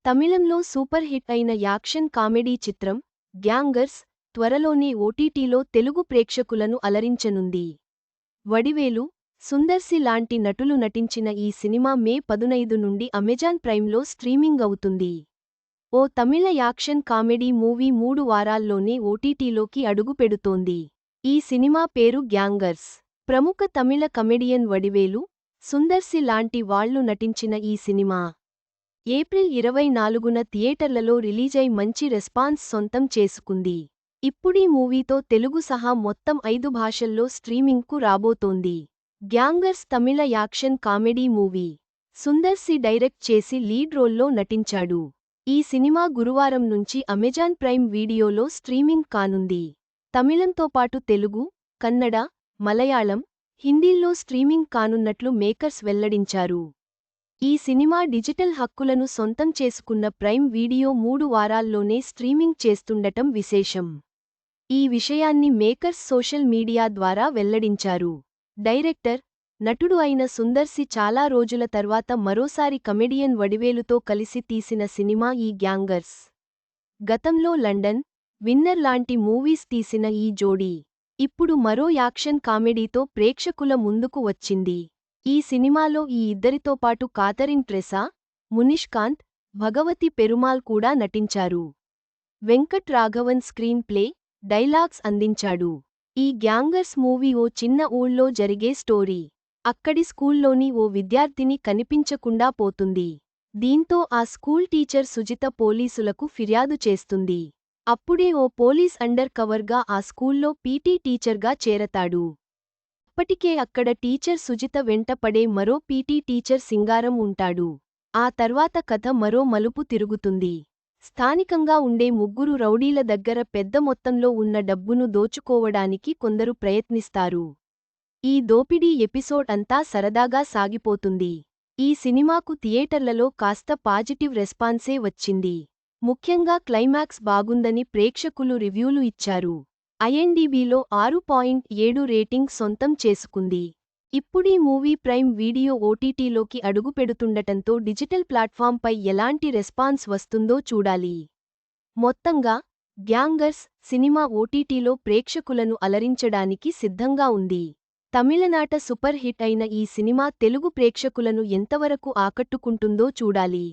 తమిళంలో super hit అయిన action comedy చిత్రం గ్యాంగర్స్ త్వరలోనే ఓటీటీలో తెలుగు ప్రేక్షకులను అలరించనుంది. వడివేలు, సుందర్సి లాంటి నటులు నటించిన ఈ సినిమా మే 15 నుండి అమెజాన్ ప్రైమ్లో స్ట్రీమింగ్ అవుతుంది. ఓ తమిళ యాక్షన్ కామెడీ మూవీ 3 వారాల్లోనే ఓటీటీలోకి అడుగుపెడుతోంది. ఈ సినిమా పేరు గ్యాంగర్స్. ప్రముఖ తమిళ కమెడియన్ వడివేలు, సుందర్సి లాంటి వాళ్లు నటించిన ఈ సినిమా ఏప్రిల్ 24న థియేటర్లలో రిలీజై మంచి రెస్పాన్స్ సొంతం చేసుకుంది. ఇప్పుడీ మూవీతో తెలుగు సహా మొత్తం 5 భాషల్లో స్ట్రీమింగ్కు రాబోతోంది. గ్యాంగర్స్ తమిళ action comedy movie. Sundar C direct చేసి లీడ్ రోల్లో నటించాడు. ఈ సినిమా గురువారం నుంచి అమెజాన్ ప్రైమ్ వీడియోలో స్ట్రీమింగ్ కానుంది. తమిళంతో పాటు తెలుగు, కన్నడ, మలయాళం, హిందీల్లో స్ట్రీమింగ్ కానున్నట్లు మేకర్స్ వెల్లడించారు. ఈ సినిమా డిజిటల్ హక్కులను సొంతం చేసుకున్న ప్రైమ్ వీడియో 3 వారాల్లోనే స్ట్రీమింగ్ చేస్తుండటం విశేషం. ఈ విషయాన్ని మేకర్స్ సోషల్ మీడియా ద్వారా వెల్లడించారు. డైరెక్టర్, నటుడు అయిన సుందర్సి చాలా రోజుల తర్వాత మరోసారి కమెడియన్ వడివేలుతో కలిసి తీసిన సినిమా ఈ గ్యాంగర్స్. గతంలో లండన్, విన్నర్ లాంటి మూవీస్ తీసిన ఈ జోడీ ఇప్పుడు మరో యాక్షన్ కామెడీతో ప్రేక్షకుల ముందుకు వచ్చింది. ఈ సినిమాలో ఈ ఇద్దరితో పాటు కాథరిన్ ట్రెసా, మునిష్కాంత్, భగవతి పెరుమాల్ కూడా నటించారు. Venkat Raghavan screen play, dialogues అందించాడు. ఈ గ్యాంగర్స్ మూవీ ఓ చిన్న ఊళ్ళో జరిగే స్టోరీ. అక్కడి స్కూల్లోని ఓ విద్యార్థిని కనిపించకుండా పోతుంది. దీంతో ఆ స్కూల్ టీచర్ సుజిత పోలీసులకు ఫిర్యాదు చేస్తుంది. అప్పుడే ఓ పోలీస్ అండర్ కవర్గా ఆ స్కూల్లో పీటీ టీచర్గా చేరతాడు. అప్పటికే అక్కడ టీచర్ సుజిత వెంట పడే మరో పీటీ టీచర్ సింగారం ఉంటాడు. ఆ తర్వాత కథ మరో మలుపు తిరుగుతుంది. స్థానికంగా ఉండే ముగ్గురు రౌడీల దగ్గర పెద్ద మొత్తంలో ఉన్న డబ్బును దోచుకోవడానికి కొందరు ప్రయత్నిస్తారు. ఈ దోపిడీ ఎపిసోడ్ అంతా సరదాగా సాగిపోతుంది. ఈ సినిమాకు థియేటర్లలో కాస్త పాజిటివ్ రెస్పాన్సే వచ్చింది. ముఖ్యంగా క్లైమాక్స్ బాగుందని ప్రేక్షకులు రివ్యూలు ఇచ్చారు. ఐఎండీబీలో 6.7 రేటింగ్ సొంతం చేసుకుంది. ఇప్పుడీ మూవీ ప్రైమ్ వీడియో ఓటీటీలోకి అడుగుపెడుతుండటంతో డిజిటల్ ప్లాట్ఫాంపై ఎలాంటి రెస్పాన్స్ వస్తుందో చూడాలి. మొత్తంగా గ్యాంగర్స్ సినిమా ఓటీటీలో ప్రేక్షకులను అలరించడానికి సిద్ధంగా ఉంది. తమిళనాట సూపర్ హిట్ అయిన ఈ సినిమా తెలుగు ప్రేక్షకులను ఎంతవరకు ఆకట్టుకుంటుందో చూడాలి.